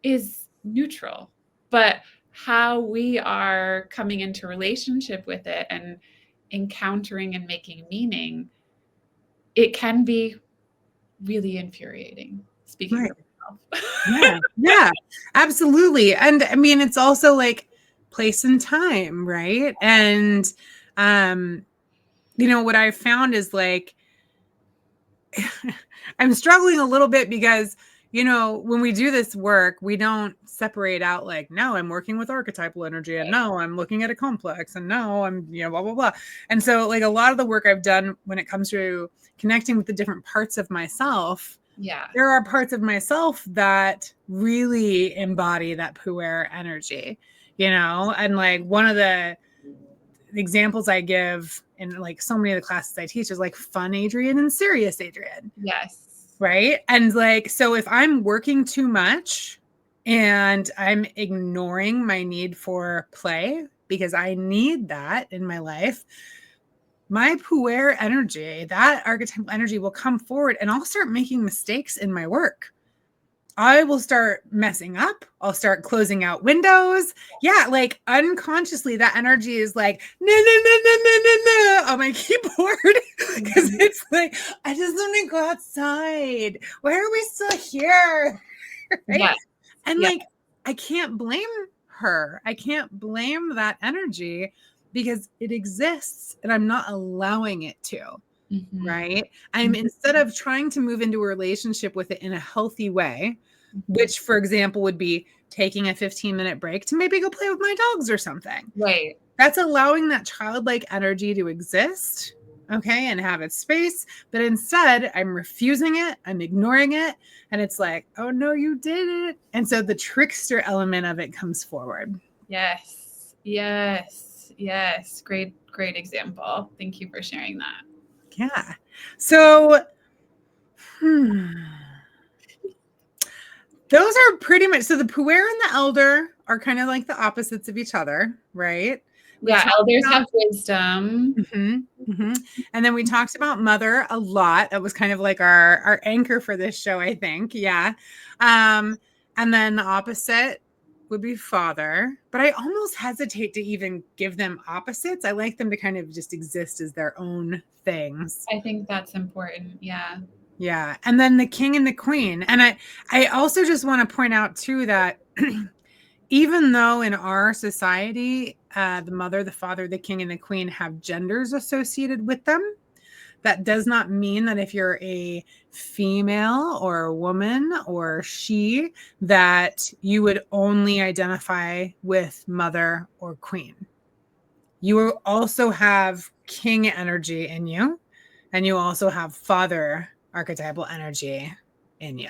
is neutral, but how we are coming into relationship with it and encountering and making meaning, it can be really infuriating. Speaking for myself.
Yeah, absolutely. And I mean, it's also like place and time, right? And what I found is like I'm struggling a little bit because when we do this work, we don't separate out like, no, I'm working with archetypal energy, and no, I'm looking at a complex, and no, I'm blah blah blah. And so like a lot of the work I've done when it comes to connecting with the different parts of myself, there are parts of myself that really embody that puer energy. and like one of the examples I give in like so many of the classes I teach is like fun Adrian and serious Adrian.
Yes.
Right. And like, so if I'm working too much and I'm ignoring my need for play because I need that in my life, my puer energy, that archetypal energy will come forward and I'll start making mistakes in my work. I will start messing up. I'll start closing out windows. Yeah, like unconsciously, that energy is like, no, on my keyboard. Because it's like, I just want to go outside. Why are we still here? Right?
Yes.
And like, I can't blame her. I can't blame that energy because it exists and I'm not allowing it to. Right. I'm instead of trying to move into a relationship with it in a healthy way, which, for example, would be taking a 15-minute break to maybe go play with my dogs or something.
Right.
That's allowing that childlike energy to exist. Okay. And have its space. But instead, I'm refusing it. I'm ignoring it. And it's like, oh, no, you did it. And so the trickster element of it comes forward.
Yes. Yes. Yes. Great example. Thank you for sharing that.
Yeah. So, those are pretty much, so the puer and the elder are kind of like the opposites of each other, right?
Elders have wisdom.
And then we talked about mother a lot. That was kind of like our anchor for this show, I think. Yeah. And then the opposite would be father, but I almost hesitate to even give them opposites. I like them to kind of just exist as their own things.
I think that's important. Yeah.
Yeah. And then the king and the queen. And I also just want to point out too that even though in our society, the mother, the father, the king, and the queen have genders associated with them, that does not mean that if you're a female or a woman or she, that you would only identify with mother or queen. You will also have king energy in you, and you also have father archetypal energy in you.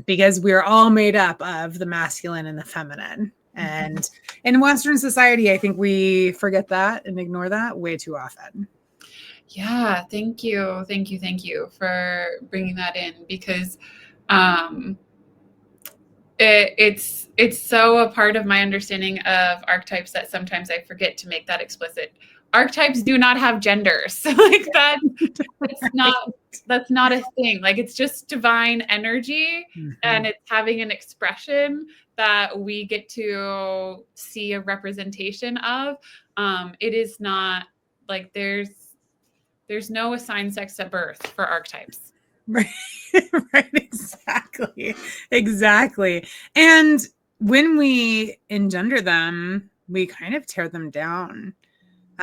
Because we're all made up of the masculine and the feminine. And in Western society, I think we forget that and ignore that way too often.
Yeah. Thank you. Thank you for bringing that in, because it's so a part of my understanding of archetypes that sometimes I forget to make that explicit. Archetypes do not have genders. Like that's not a thing. Like it's just divine energy, and it's having an expression that we get to see a representation of. It is not like there's no assigned sex at birth for archetypes.
Right. Exactly. And when we engender them, we kind of tear them down.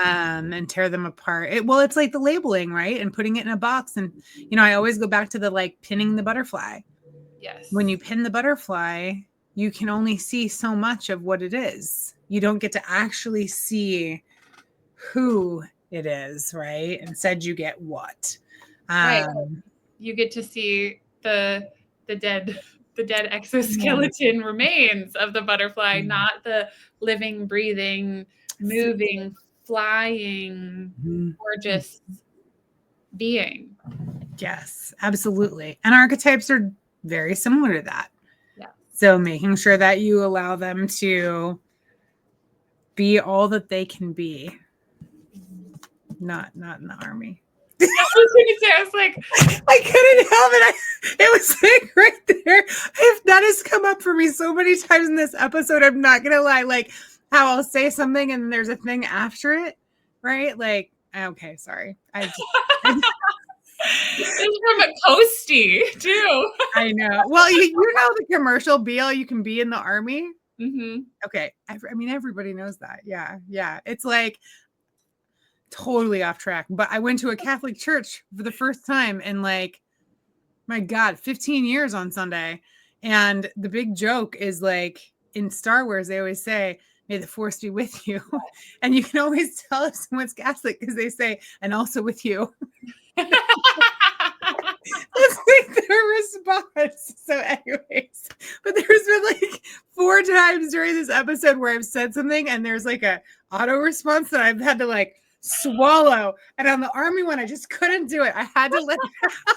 And tear them apart. It's like the labeling, right? And putting it in a box. And, I always go back to the like pinning the butterfly.
Yes.
When you pin the butterfly, you can only see so much of what it is. You don't get to actually see who it is, right? Instead, you get what.
Right. You get to see the dead exoskeleton remains of the butterfly, not the living, breathing, moving, flying, gorgeous being.
Yes, absolutely. And archetypes are very similar to that.
Yeah.
So making sure that you allow them to be all that they can be. Not in the army.
I was like,
I couldn't help it. It was like right there. If that has come up for me so many times in this episode, I'm not gonna lie. Like how I'll say something and there's a thing after it, right? Like, okay, sorry.
It's from a Coastie too.
I know. Well, you know the commercial, be all you can be in the army. Okay. I mean, everybody knows that. Yeah. It's like totally off track. But I went to a Catholic church for the first time in like, my God, 15 years on Sunday. And the big joke is like in Star Wars, they always say, may the force be with you. And you can always tell if someone's Catholic because they say, and also with you. That's like their response. So anyways, but there's been like 4 times during this episode where I've said something and there's like a auto response that I've had to like swallow. And on the army one, I just couldn't do it. I had to let it out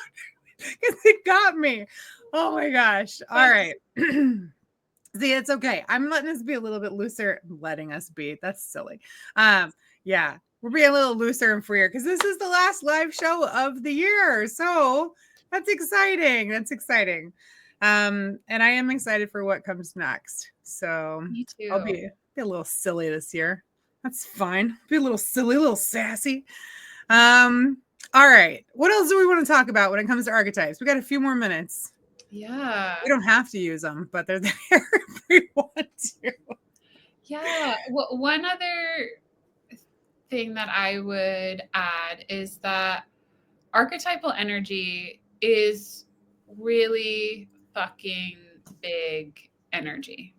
because it got me. Oh my gosh. All right. See, it's okay. I'm letting us be a little bit looser. Letting us be. That's silly. Yeah, we're being a little looser and freer because this is the last live show of the year. So that's exciting. That's exciting. And I am excited for what comes next. So
Me too.
I'll be a little silly this year. That's fine. Be a little silly, a little sassy. All right. What else do we want to talk about when it comes to archetypes? We got a few more minutes.
Yeah.
We don't have to use them, but they're there if we want to.
Yeah. Well, one other thing that I would add is that archetypal energy is really fucking big energy.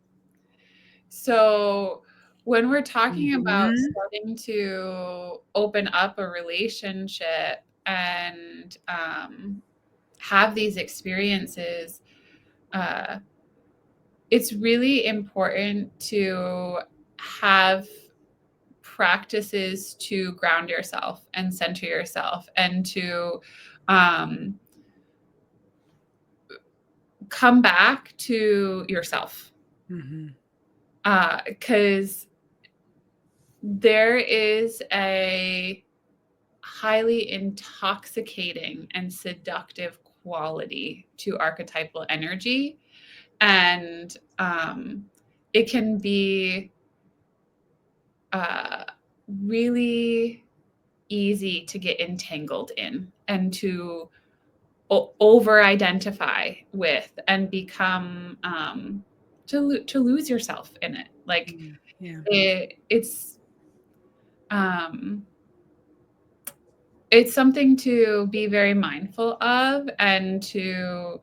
So when we're talking about starting to open up a relationship and have these experiences, it's really important to have practices to ground yourself and center yourself and to come back to yourself. Because there is a highly intoxicating and seductive quality to archetypal energy. And it can be really easy to get entangled in and to over-identify with and become to lose yourself in it. Like it's something to be very mindful of and to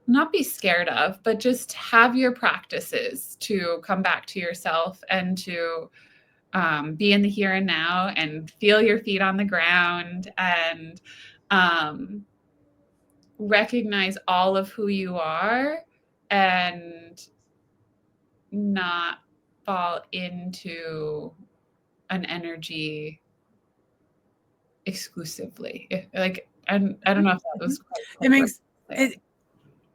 not be scared of, but just have your practices to come back to yourself and to be in the here and now and feel your feet on the ground and recognize all of who you are and not fall into an energy exclusively. I don't know if that was quite
it makes it.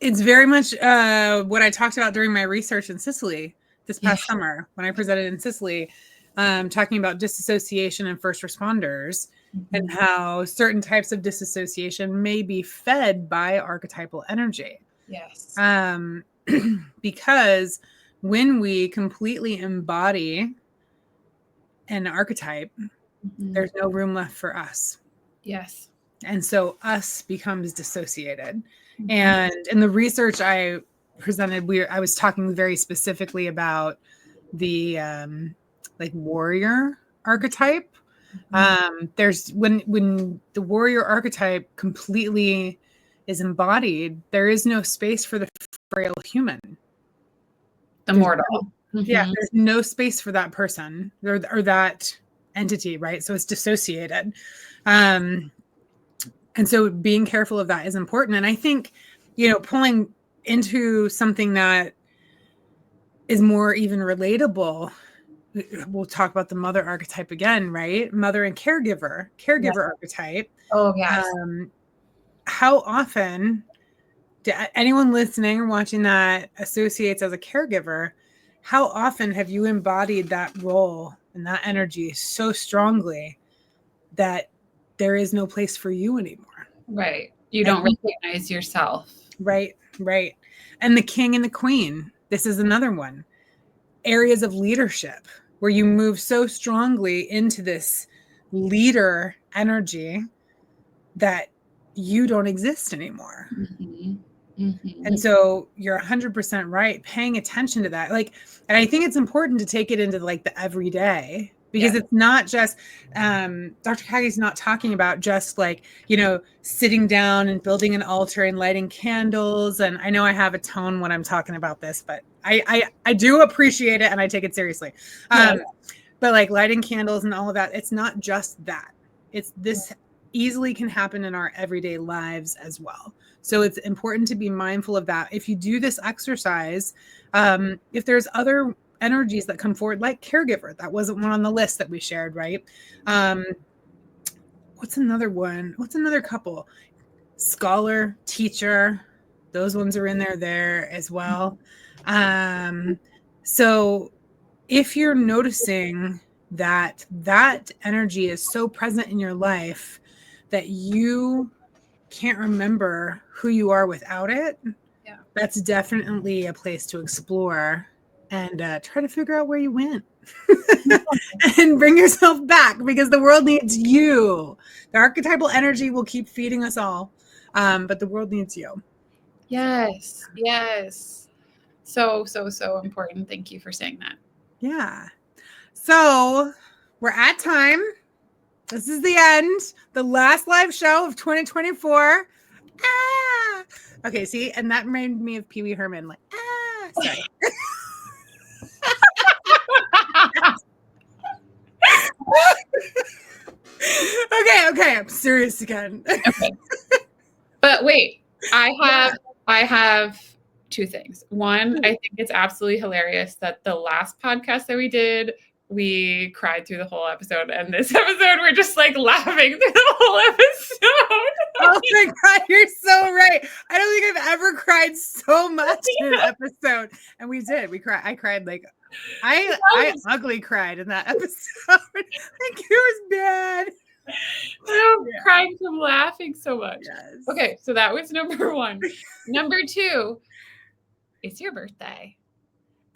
It's very much what I talked about during my research in Sicily this past summer when I presented in Sicily, talking about disassociation and first responders and how certain types of disassociation may be fed by archetypal energy.
Yes.
Because when we completely embody an archetype, there's no room left for us.
Yes.
And so us becomes dissociated. And in the research I presented, I was talking very specifically about the like warrior archetype. There's when the warrior archetype completely is embodied, there is no space for the frail human.
The mortal.
Yeah, there's no space for that person or that entity, right? So it's dissociated. And so being careful of that is important. And I think, pulling into something that is more even relatable, we'll talk about the mother archetype again, right? Mother and caregiver archetype.
Oh, yes.
How often anyone listening or watching that associates as a caregiver, how often have you embodied that role and that energy so strongly that there is no place for you anymore?
Right. You don't recognize yourself.
Right. And the king and the queen, this is another one. Areas of leadership where you move so strongly into this leader energy that you don't exist anymore. And so you're 100% right. Paying attention to that. And I think it's important to take it into the everyday, because it's not just, Dr. Cacky's not talking about just sitting down and building an altar and lighting candles. And I know I have a tone when I'm talking about this, but I do appreciate it and I take it seriously. But lighting candles and all of that, it's not just that. It's this easily can happen in our everyday lives as well. So it's important to be mindful of that. If you do this exercise, if there's other energies that come forward, like caregiver, that wasn't one on the list that we shared, right? What's another one? What's another couple? Scholar, teacher, those ones are in there as well. So if you're noticing that energy is so present in your life that you can't remember who you are without it, that's definitely a place to explore and try to figure out where you went. And bring yourself back, because the world needs you. The archetypal energy will keep feeding us all, but the world needs you.
Yes. So important. Thank you for saying that.
Yeah. So we're at time. This is the end, the last live show of 2024. Okay, see, and that reminded me of Pee Wee Herman, like, sorry. Okay, I'm serious again.
Okay. But wait, I have two things. One, I think it's absolutely hilarious that the last podcast that we did, we cried through the whole episode, and this episode we're just like laughing through the whole episode.
Oh my God, you're so right. I don't think I've ever cried so much in an episode. And we did. I cried like I ugly cried in that episode. Like, it was bad.
I'm crying from laughing so much.
Yes.
Okay, so that was number one. Number two, it's your birthday.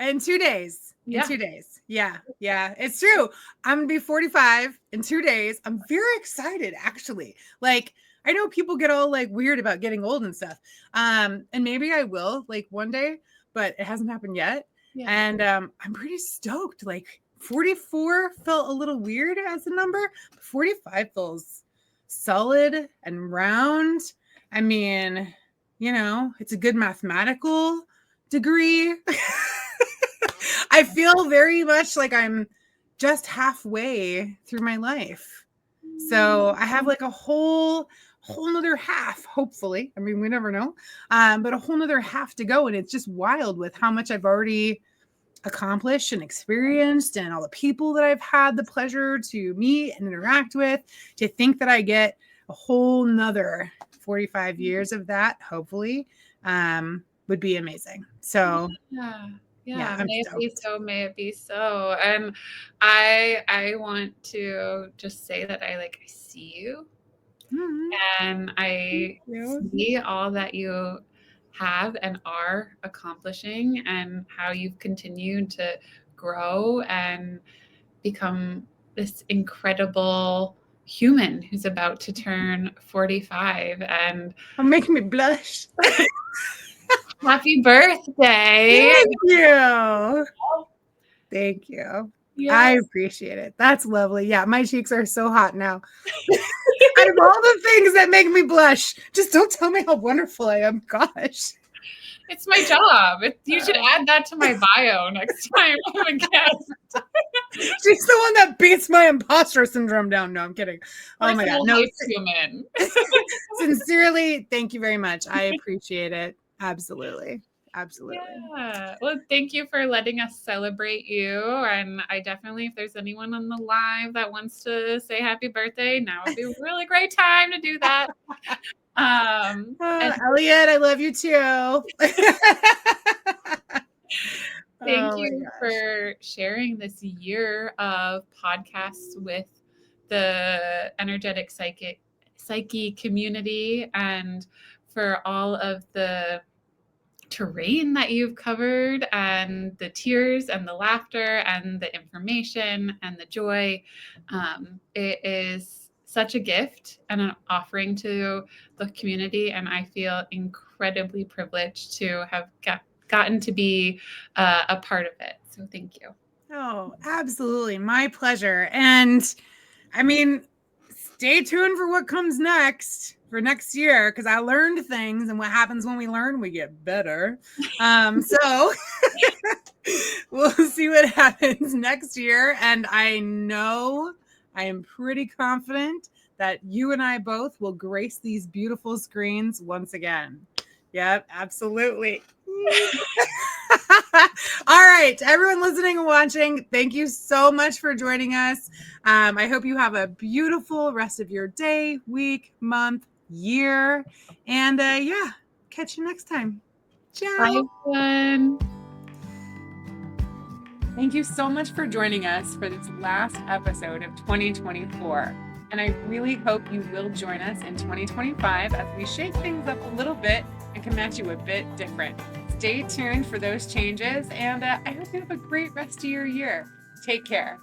In 2 days. In 2 days. Yeah, it's true. I'm going to be 45 in 2 days. I'm very excited, actually. Like, I know people get all like weird about getting old and stuff. And maybe I will like one day, but it hasn't happened yet. Yeah. And I'm pretty stoked. Like, 44 felt a little weird as a number, but 45 feels solid and round. I mean, it's a good mathematical degree. I feel very much like I'm just halfway through my life. So I have like a whole nother half, hopefully. I mean, we never know, but a whole nother half to go. And it's just wild with how much I've already accomplished and experienced, and all the people that I've had the pleasure to meet and interact with. To think that I get a whole nother 45 years of that, hopefully, would be amazing. So
yeah, may it be so. And I want to just say that I see you, and I see all that you have and are accomplishing, and how you've continued to grow and become this incredible human who's about to turn 45. And
I'm making me blush.
Happy birthday.
Thank you. Yes. I appreciate it. That's lovely. Yeah, my cheeks are so hot now. Out of all the things that make me blush, just don't tell me how wonderful I am. Gosh.
It's my job. You should add that to my bio next time I'm a guest.
She's the one that beats my imposter syndrome down. No, I'm kidding. Oh my God. No,
human.
Sincerely, thank you very much. I appreciate it. Absolutely.
Yeah. Well, thank you for letting us celebrate you. And I definitely, if there's anyone on the live that wants to say happy birthday, now would be a really great time to do that. And
Elliot, I love you too.
Thank you for sharing this year of podcasts with the Energetic Psyche community, and for all of the terrain that you've covered, and the tears and the laughter and the information and the joy. It is such a gift and an offering to the community, and I feel incredibly privileged to have gotten to be a part of it. So thank you.
Oh, absolutely. My pleasure. And I mean, stay tuned for what comes next for next year, because I learned things, and what happens when we learn, we get better. So we'll see what happens next year. And I know, I am pretty confident that you and I both will grace these beautiful screens once again. Yep, absolutely. All right, to everyone listening and watching, thank you so much for joining us. I hope you have a beautiful rest of your day, week, month, year. And yeah, catch you next time. Ciao.
Bye, everyone.
Thank you so much for joining us for this last episode of 2024. And I really hope you will join us in 2025 as we shake things up a little bit and come at you a bit different. Stay tuned for those changes, and I hope you have a great rest of your year. Take care.